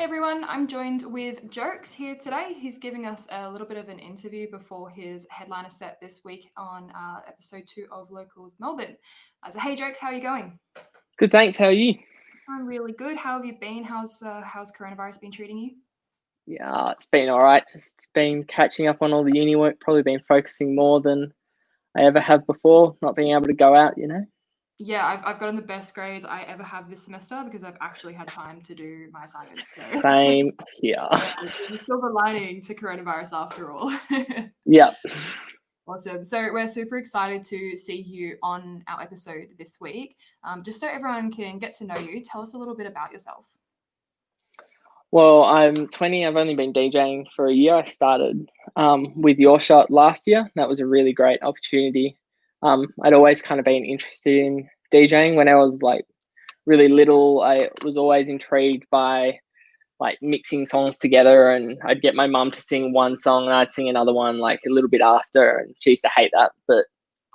Hey everyone, I'm joined with Jokes here today. He's giving us a little bit of an interview before his headliner set this week on episode 2 of Locals Melbourne. So, hey Jokes, how are you going? Good, thanks. How are you? I'm really good. How have you been? How's coronavirus been treating you? Yeah, it's been all right. Just been catching up on all the uni work. Probably been focusing more than I ever have before. Not being able to go out. Yeah, I've gotten the best grades I ever have this semester because I've actually had time to do my assignments. So Same here. yeah, there's a silver lining to coronavirus after all. Yeah. Awesome. So we're super excited to see you on our episode this week. Just so everyone can get to know you, tell us a little bit about yourself. Well, I'm 20. I've only been DJing for a year. I started with Your Shot last year. That was a really great opportunity. I'd always kind of been interested in DJing when I was like really little. I was always intrigued by like mixing songs together, and I'd get my mum to sing one song and I'd sing another one like a little bit after, and she used to hate that, but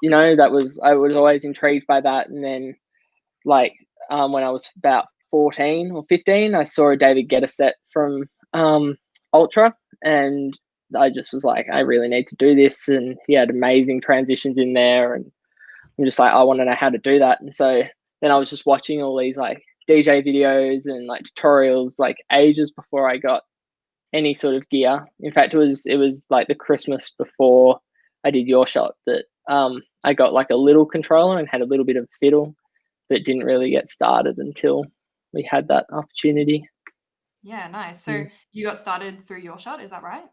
I was always intrigued by that. And then like when I was about 14 or 15, I saw a David Guetta set from Ultra, and I just was like, I really need to do this. And he had amazing transitions in there, and I'm just like, I want to know how to do that. And so then I was just watching all these like DJ videos and like tutorials like ages before I got any sort of gear. In fact, it was like the Christmas before I did Your Shot that I got like a little controller and had a little bit of fiddle, but didn't really get started until we had that opportunity. Yeah, nice. So Mm. you got started through Your Shot, is that right?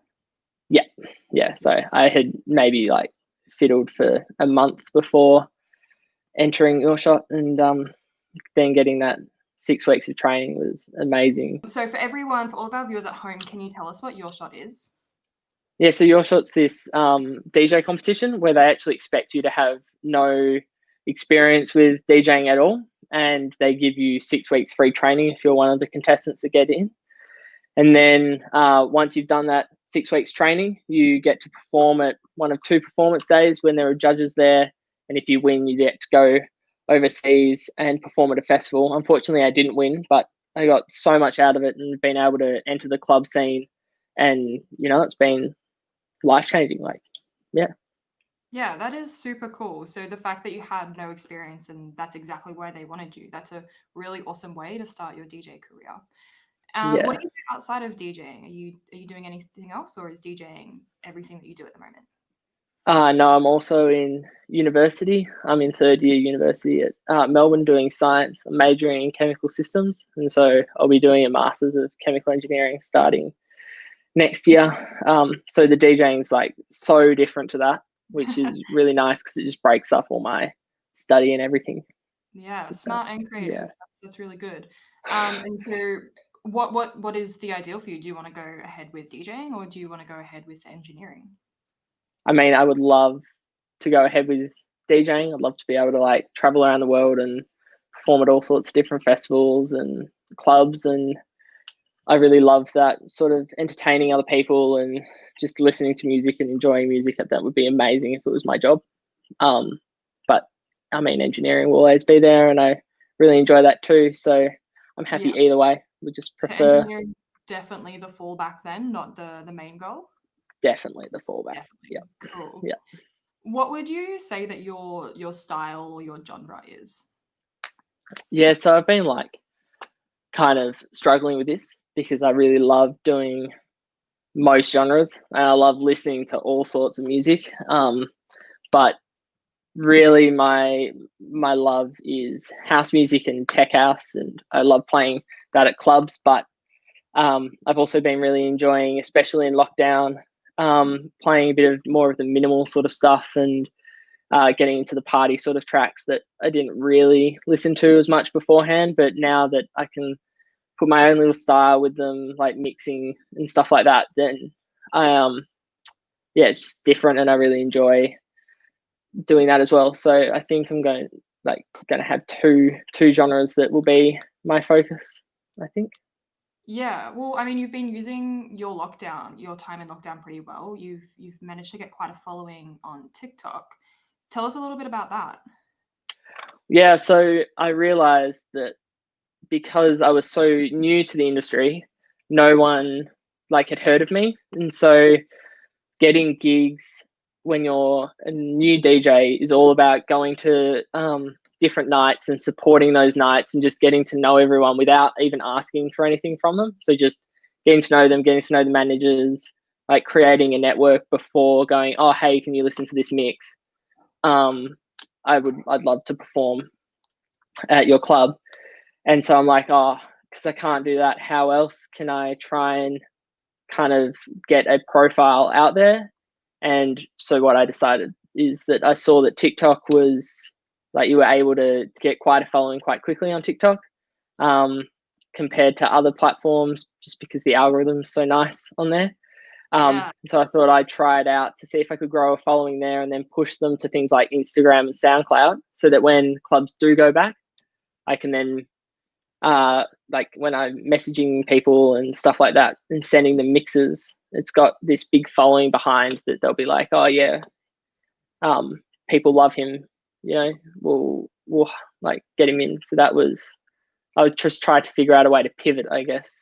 Yeah, yeah. So I had maybe like fiddled for a month before entering Your Shot, and then getting that 6 weeks of training was amazing. So for everyone, for all of our viewers at home, can you tell us what Your Shot is? Yeah, so Your Shot's this DJ competition where they actually expect you to have no experience with DJing at all, and they give you 6 weeks free training if you're one of the contestants that get in. And then once you've done that 6 weeks training, you get to perform at one of two performance days when there are judges there. And if you win, you get to go overseas and perform at a festival. Unfortunately, I didn't win, but I got so much out of it and been able to enter the club scene. And, it's been life changing. Like, yeah. Yeah, that is super cool. So the fact that you had no experience and that's exactly why they wanted you, that's a really awesome way to start your DJ career. What Yeah. do you do outside of DJing? Are you doing anything else, or is DJing everything that you do at the moment? No, I'm also in university. I'm in third year university at Melbourne doing science. I'm majoring in chemical systems. And so I'll be doing a master's of chemical engineering starting next year. So the DJing is like so different to that, which is really nice because it just breaks up all my study and everything. Yeah, So, smart and creative. yeah. That's really good. And so what is the ideal for you? Do you want to go ahead with DJing or do you want to go ahead with engineering? I mean, I would love to go ahead with DJing. I'd love to be able to like travel around the world and perform at all sorts of different festivals and clubs. And I really love that sort of entertaining other people and just listening to music and enjoying music. That would be amazing if it was my job. But I mean, engineering will always be there, and I really enjoy that too. So I'm happy Yeah. either way. We just So prefer engineering definitely the fallback then, not the main goal. definitely the fallback. Definitely. Yeah, Cool. yeah, What would you say that your style or your genre is? yeah. So I've been like kind of struggling with this because I really love doing most genres and I love listening to all sorts of music. But really my love is house music and tech house, and I love playing that at clubs. But I've also been really enjoying, especially in lockdown, playing a bit of more of the minimal sort of stuff, and getting into the party sort of tracks that I didn't really listen to as much beforehand. But now that I can put my own little style with them, like mixing and stuff like that, then I yeah, it's just different, and I really enjoy doing that as well. So I think I'm going to have two genres that will be my focus, I think. Yeah, well, I mean, you've been using your time in lockdown pretty well. You've managed to get quite a following on TikTok. Tell us a little bit about that. Yeah, so I realized that because I was so new to the industry, no one like had heard of me. And so getting gigs when you're a new DJ is all about going to different nights and supporting those nights and just getting to know everyone without even asking for anything from them. So just getting to know them, getting to know the managers, like creating a network before going, oh, hey, can you listen to this mix? I'd love to perform at your club. And so I'm like, oh, because I can't do that, how else can I try and kind of get a profile out there? And so what I decided is that I saw that TikTok was like you were able to get quite a following quite quickly on TikTok compared to other platforms, just because the algorithm's so nice on there. Yeah. So I thought I'd try it out to see if I could grow a following there and then push them to things like Instagram and SoundCloud, so that when clubs do go back, I can then like when I'm messaging people and stuff like that and sending them mixes, it's got this big following behind that they'll be like, oh yeah, people love him, we'll like get him in. So I would just try to figure out a way to pivot, I guess.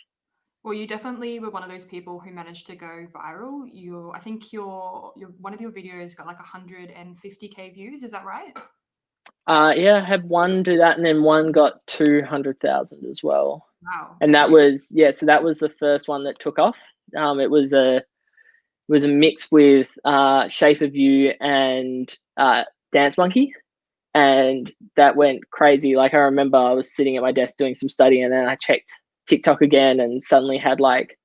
Well, you definitely were one of those people who managed to go viral. I think your one of your videos got like 150K views. Is that right? Yeah, I had one do that, and then one got 200,000 as well. Wow. And that was so that was the first one that took off. It was a mix with Shape of You and Dance Monkey, and that went crazy. Like I remember I was sitting at my desk doing some studying, and then I checked TikTok again, and suddenly had like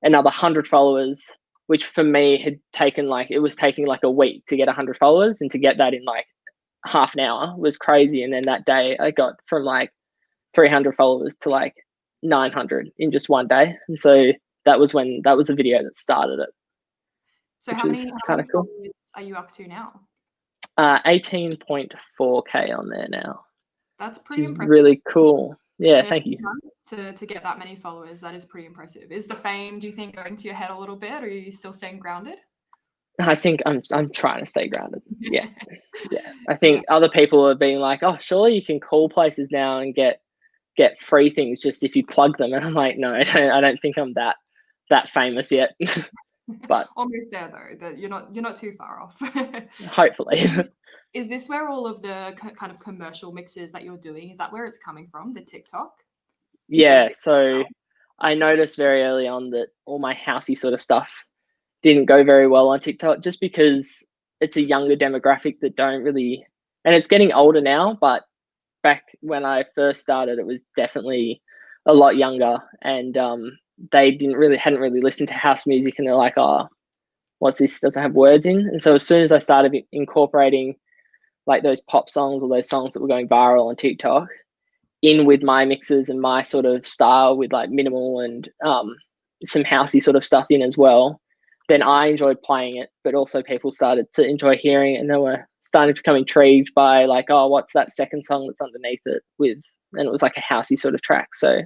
another 100 followers, which for me had taken like a week to get 100 followers, and to get that in like half an hour was crazy. And then that day I got from like 300 followers to like 900 in just one day. And so that was the video that started it. So Which how was many kind of cool. followers are you up to now? 18.4K on there now. That's Which pretty is impressive. really cool. Yeah, In a thank few you. months to get that many followers, that is pretty impressive. Is the fame, do you think, going to your head a little bit, or are you still staying grounded? I think I'm trying to stay grounded. Yeah. I Yeah. think other people are being like, oh, surely you can call places now and get free things just if you plug them. And I'm like, no, I don't think I'm that famous yet. But Almost there though. That you're not too far off. hopefully. Is this where all of the kind of commercial mixes that you're doing, is that where it's coming from, the TikTok? The Yeah, TikTok so I noticed very early on that all my housey sort of stuff didn't go very well on TikTok, just because it's a younger demographic that don't really, and it's getting older now, but back when I first started, it was definitely a lot younger, and they hadn't really listened to house music, and they're like, oh, what's this? Doesn't have words in. And so as soon as I started incorporating like those pop songs or those songs that were going viral on TikTok in with my mixes and my sort of style, with like minimal and some housey sort of stuff in as well, then I enjoyed playing it, but also people started to enjoy hearing it, and they were starting to become intrigued by like, oh, what's that second song that's underneath it with, and it was like a housey sort of track. So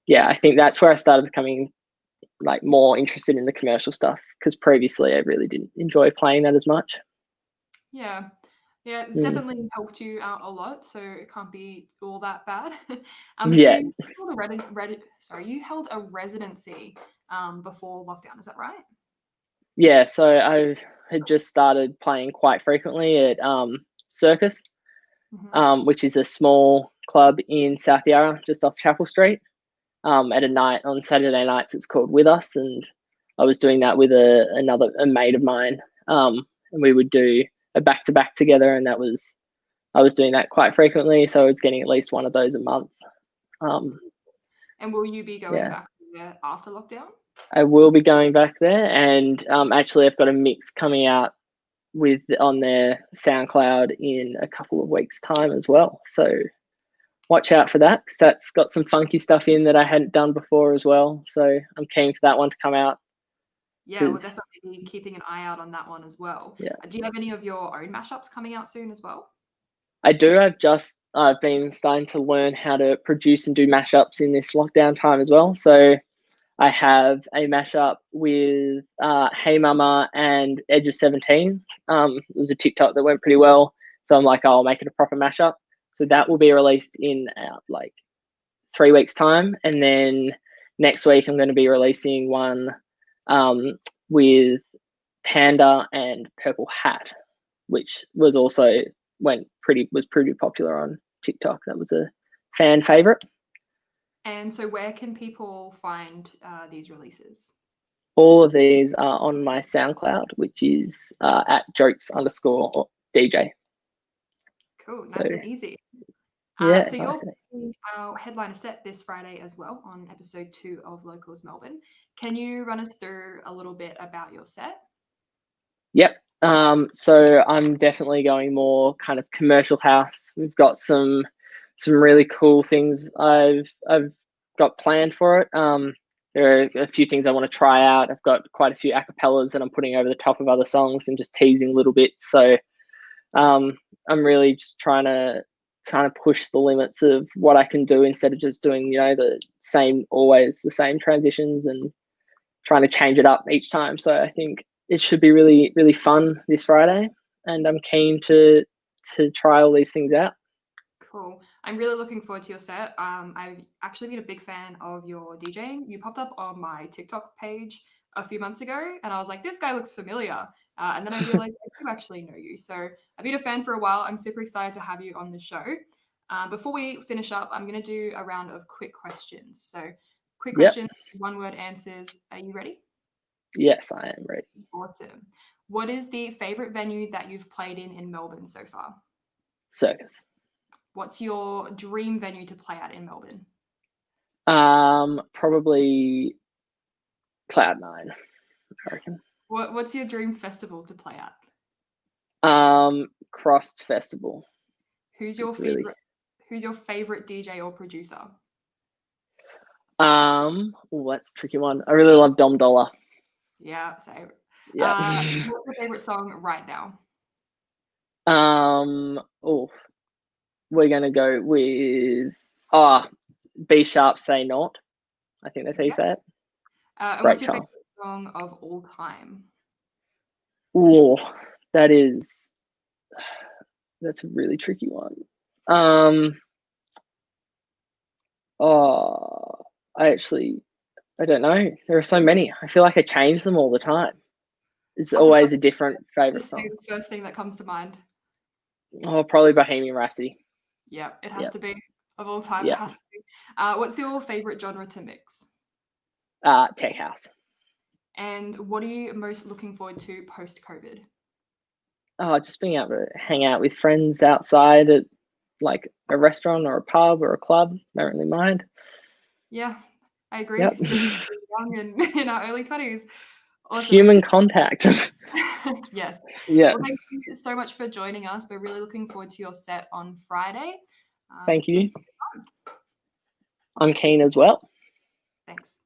yeah, I think that's where I started becoming like more interested in the commercial stuff, because previously I really didn't enjoy playing that as much. Yeah. Yeah, it's definitely helped you out a lot, so it can't be all that bad. But Yeah, you held a you held a residency before lockdown, is that right? yeah. So I had just started playing quite frequently at Circus, Mhm. which is a small club in South Yarra, just off Chapel Street. At a night on Saturday nights, it's called With Us, and I was doing that with a mate of mine, and we would do a back to back together, and I was doing that quite frequently, so I was getting at least one of those a month. And will you be going Yeah, back there after lockdown? I will be going back there, and actually, I've got a mix coming out on their SoundCloud in a couple of weeks' time as well. So watch out for that, because that's got some funky stuff in that I hadn't done before as well. So I'm keen for that one to come out. Yeah, we'll Because definitely be keeping an eye out on that one as well. yeah, Do you have any of your own mashups coming out soon as well? I do. I've been starting to learn how to produce and do mashups in this lockdown time as well. So I have a mashup with Hey Mama and Edge of 17. It was a TikTok that went pretty well, so I'm like, oh, I'll make it a proper mashup. So that will be released in like 3 weeks' time, and then next week I'm going to be releasing one with Panda and Purple Hat, which was also was pretty popular on TikTok. That was a fan favorite. And so where can people find these releases? All of these are on my SoundCloud, which is at jokes_DJ. Cool, nice and easy. Yeah, so nice. you're doing our headliner set this Friday as well on episode 2 of Locals Melbourne. Can you run us through a little bit about your set? Yep. So I'm definitely going more kind of commercial house. We've got some really cool things I've got planned for it. There are a few things I want to try out. I've got quite a few acapellas that I'm putting over the top of other songs and just teasing little bits. So I'm really just trying to push the limits of what I can do instead of just doing, always the same transitions, and trying to change it up each time. So I think it should be really, really fun this Friday, and I'm keen to try all these things out. Cool. I'm really looking forward to your set. I've actually been a big fan of your DJing. You popped up on my TikTok page a few months ago, and I was like, this guy looks familiar. And then I realized I do actually know you. So I've been a fan for a while. I'm super excited to have you on the show. Before we finish up, I'm going to do a round of quick questions. So quick questions, one word answers. Are you ready? Yes, I am ready. Awesome. What is the favorite venue that you've played in Melbourne so far? Circus. What's your dream venue to play at in Melbourne? Probably Cloud9, I reckon. What's your dream festival to play at? Crossed Festival. Who's your favorite DJ or producer? That's a tricky one. I really love Dom Dollar. Yeah, same. Yeah. What's your favorite song right now? We're gonna go with B Sharp Say Not. I think that's how you say it. And what's your favorite song of all time? Oh, that's a really tricky one. I don't know. There are so many. I feel like I change them all the time. It's always a different favorite just song. say the first thing that comes to mind. Oh, probably Bohemian Rhapsody. Yeah, it has to be. Of all time, it has to be. What's your favorite genre to mix? Tech house. And what are you most looking forward to post-COVID? Just being able to hang out with friends outside at like a restaurant or a pub or a club. Don't really mind. Yeah, I agree. Yep. Just young and in our early 20s. Awesome. Human contact. Yes. Yeah. Well, thank you so much for joining us. We're really looking forward to your set on Friday. Thank you. I'm keen as well. Thanks.